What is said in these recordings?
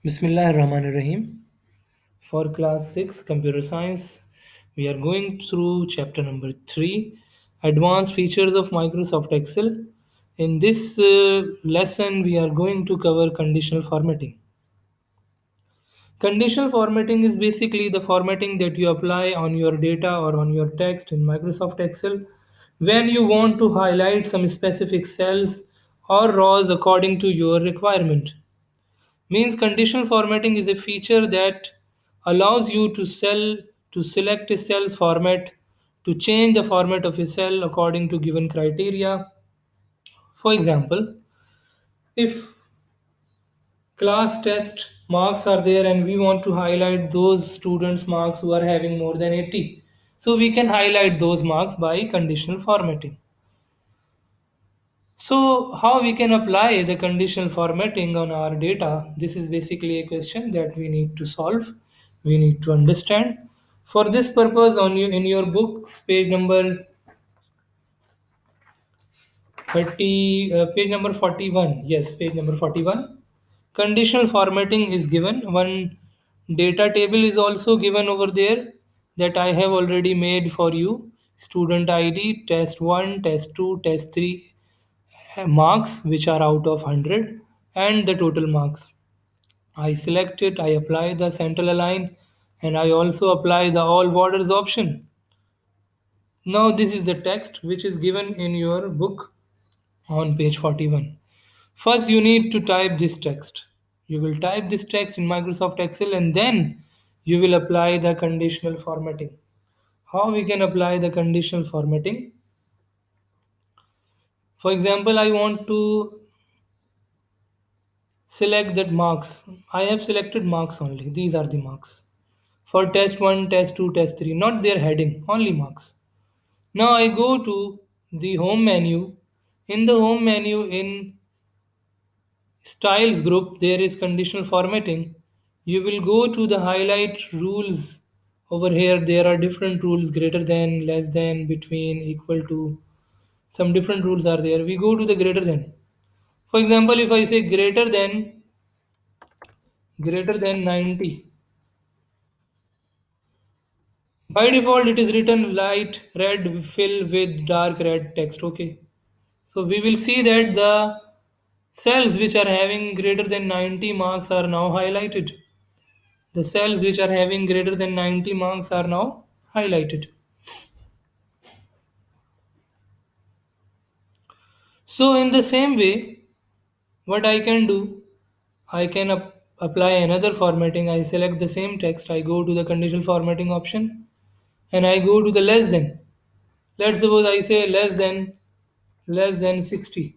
Bismillah Rahman Rahim. For class 6 computer science, we are going through chapter number 3, advanced features of Microsoft Excel. In this lesson, we are going to cover conditional formatting. Conditional formatting is basically the formatting that you apply on your data or on your text in Microsoft Excel when you want to highlight some specific cells or rows according to your requirement. Means conditional formatting is a feature that allows you to select a cell's format, to change the format of a cell according to given criteria. For example, if class test marks are there and we want to highlight those students marks who are having more than 80, so we can highlight those marks by conditional formatting. So, how we can apply the conditional formatting on our data? This is basically a question that we need to solve. We need to understand. For this purpose, in your books, page number 30, page number 41. Yes, page number 41. Conditional formatting is given. One data table is also given over there that I have already made for you. Student ID, test 1, test 2, test 3, marks which are out of 100 and the total marks. I select it, I apply the central align, and I also apply the all borders option. Now this is the text which is given in your book on page 41. First you need to type this text. You will type this text in Microsoft Excel and then you will apply the conditional formatting. How we can apply the conditional formatting? For example, I want to select that marks. I have selected marks only. These are the marks. For test 1, test 2, test 3, not their heading, only marks. Now I go to the home menu. In the home menu in styles group, there is conditional formatting. You will go to the highlight rules. Over here, there are different rules greater than, less than, between, equal to. Some different rules are there. We go to the greater than. For example, if I say greater than 90, by default, it is written light red fill with dark red text. Okay. So we will see that the cells which are having greater than 90 marks are now highlighted. The cells which are having greater than 90 marks are now highlighted. So in the same way, what I can do, I can apply another formatting. I select the same text. I go to the conditional formatting option and I go to the less than. Let's suppose I say less than 60,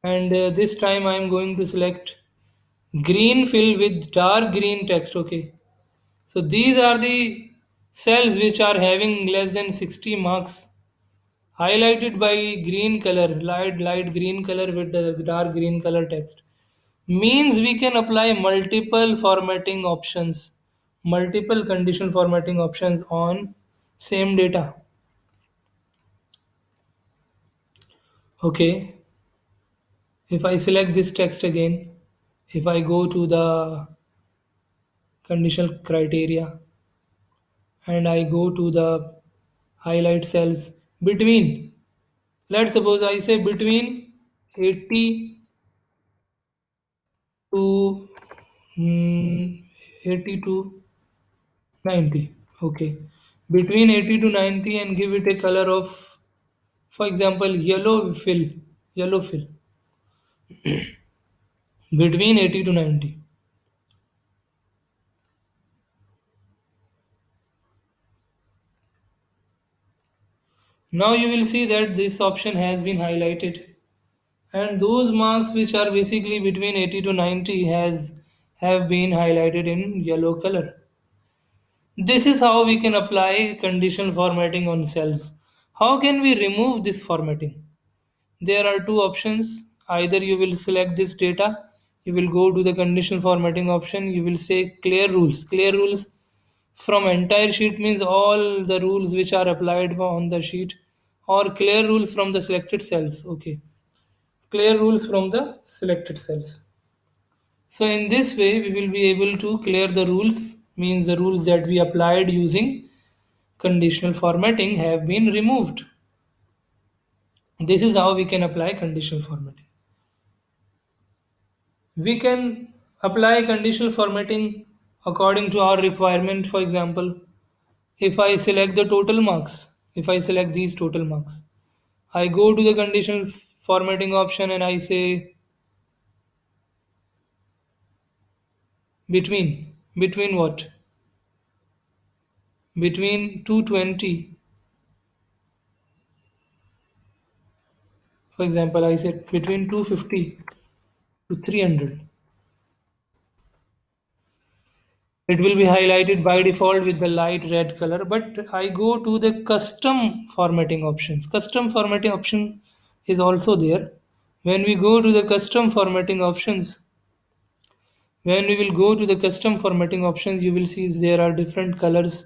and this time I am going to select green fill with dark green text. Okay, so these are the cells which are having less than 60 marks, highlighted by green color, light green color with the dark green color text. Means we can apply multiple formatting options, multiple conditional formatting options on same data. Okay, if I select this text again, if I go to the conditional criteria and I go to the highlight cells between, let's suppose I say between 80 to 80 to 90. Okay, between 80 to 90 and give it a color of, for example, yellow fill between 80 to 90. Now you will see that this option has been highlighted, and those marks which are basically between 80 to 90 has have been highlighted in yellow color. This is how we can apply conditional formatting on cells. How can we remove this formatting? There are two options. Either you will select this data, you will go to the conditional formatting option, you will say clear rules. Clear rules from entire sheet means all the rules which are applied on the sheet, or clear rules from the selected cells. Okay. Clear rules from the selected cells. So in this way, we will be able to clear the rules, means the rules that we applied using conditional formatting have been removed. This is how we can apply conditional formatting. We can apply conditional formatting according to our requirement. For example, if I select the total marks, if I select these total marks, I go to the conditional formatting option and I say between what? Between 220, for example, I said between 250 to 300. It will be highlighted by default with the light red color, but I go to the custom formatting options. Custom formatting option is also there. When we go to the custom formatting options, when we will go to the custom formatting options, you will see there are different colors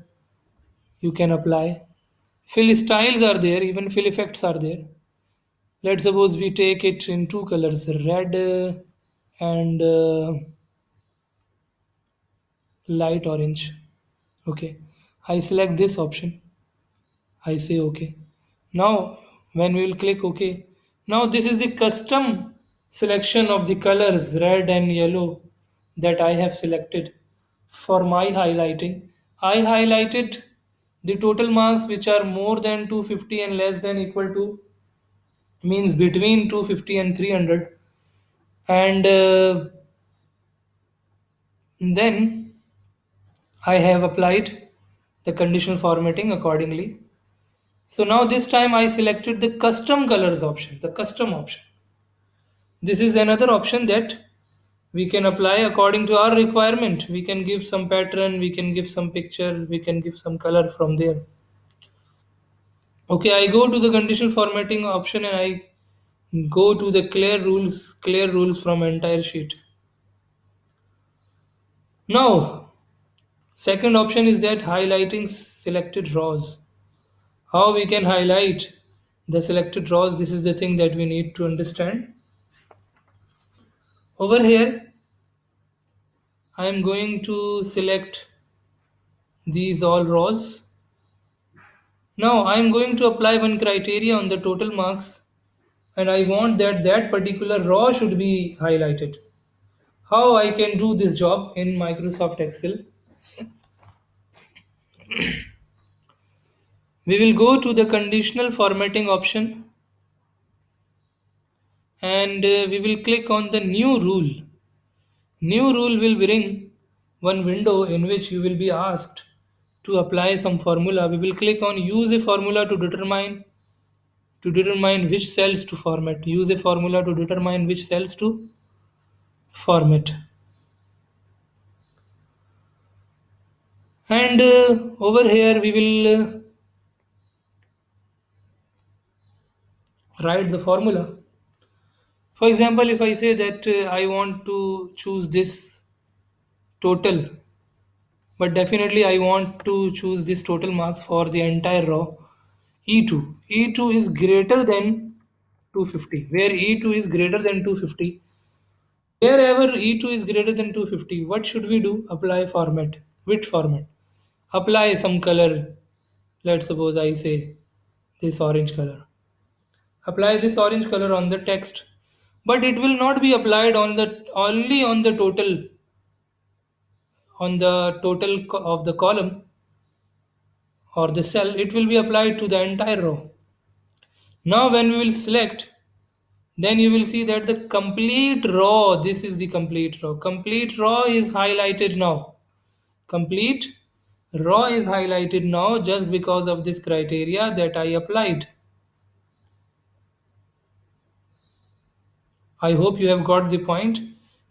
you can apply. Fill styles are there, even fill effects are there. Let's suppose we take it in two colors, red and light orange. Okay, I select this option. I say okay. Now, when we will click OK, now this is the custom selection of the colors red and yellow that I have selected for my highlighting. I highlighted the total marks which are more than 250 and less than equal to, means between 250 and 300. And then I have applied the conditional formatting accordingly. So now this time I selected the custom colors option, the custom option. This is another option that we can apply according to our requirement. We can give some pattern, we can give some picture, we can give some color from there. Okay, I go to the conditional formatting option and I go to the clear rules from entire sheet. Now, second option is that highlighting selected rows. How we can highlight the selected rows, this is the thing that we need to understand. Over here, I am going to select these all rows. Now I am going to apply one criteria on the total marks and I want that that particular row should be highlighted. How I can do this job in Microsoft Excel? We will go to the conditional formatting option and we will click on the new rule. New rule will bring one window in which you will be asked to apply some formula. We will click on use a formula to determine which cells to format. Use a formula to determine which cells to format. And over here we will write the formula. For example, if I say that I want to choose this total, but definitely I want to choose this total marks for the entire row, E2. E2 is greater than 250. Where E2 is greater than 250, wherever E2 is greater than 250, what should we do? Apply format. Which format? Apply some color. Let's suppose I say this orange color. Apply this orange color on the text, but it will not be applied on the only on the total of the column or the cell. It will be applied to the entire row. Now when we will select, then you will see that the complete row, this is the complete row is highlighted now. Complete row is highlighted now just because of this criteria that I applied. I hope you have got the point.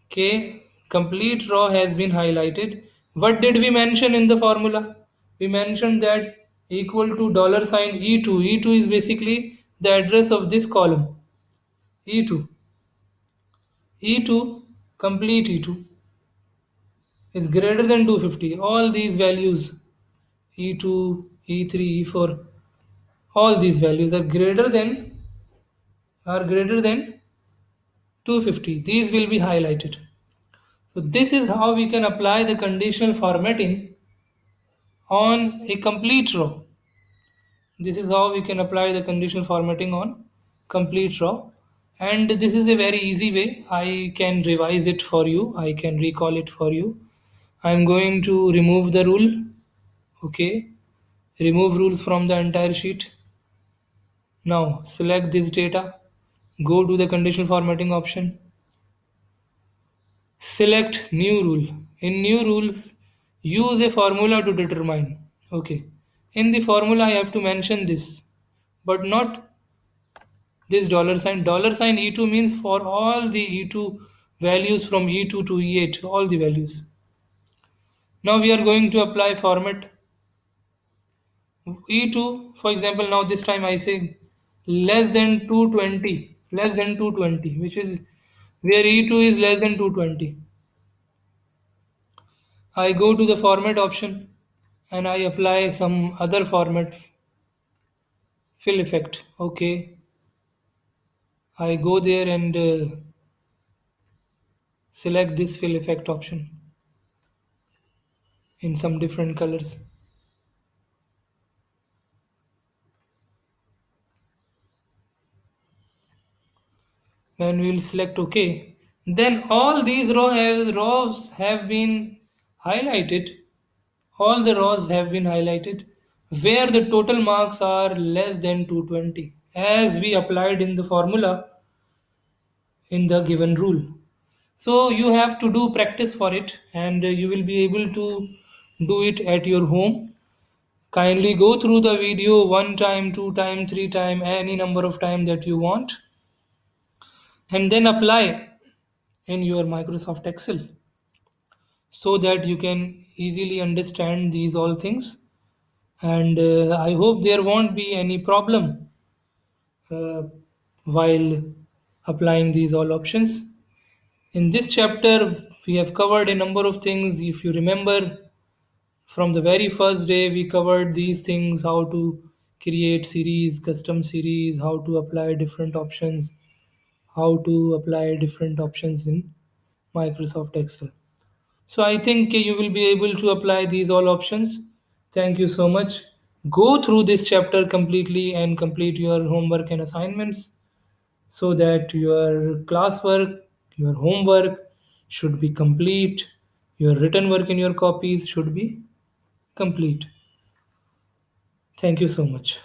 K, complete row has been highlighted. What did we mention in the formula? We mentioned that equal to dollar sign E2. E2 is basically the address of this column. E2. E2, complete E2 is greater than 250. All these values, E2, E3, E4, all these values are greater than 250. These will be highlighted. So this is how we can apply the conditional formatting on a complete row. This is how we can apply the conditional formatting on complete row. And this is a very easy way. I can revise it for you. I can recall it for you. I'm going to remove the rule. Okay. Remove rules from the entire sheet. Now select this data. Go to the conditional formatting option. Select new rule. In new rules, use a formula to determine. Okay. In the formula, I have to mention this, but not this dollar sign. Dollar sign E2 means for all the E2 values from E2 to E8, all the values. Now we are going to apply format E2. For example, now this time I say less than 220, less than 220, which is where E2 is less than 220. I go to the format option and I apply some other format fill effect. Okay, I go there and select this fill effect option in some different colors. When we will select OK, then all these rows have been highlighted. All the rows have been highlighted where the total marks are less than 220 as we applied in the formula in the given rule. So you have to do practice for it and you will be able to do it at your home. Kindly go through the video one time, two time, three time, any number of time that you want and then apply in your Microsoft Excel so that you can easily understand these all things and I hope there won't be any problem uh, while applying these all options. In this chapter, we have covered a number of things. If you remember, from the very first day, we covered these things: how to create series, custom series, how to apply different options, how to apply different options in Microsoft Excel. So I think you will be able to apply these all options. Thank you so much. Go through this chapter completely and complete your homework and assignments so that your classwork, your homework should be complete, your written work in your copies should be complete. Thank you so much.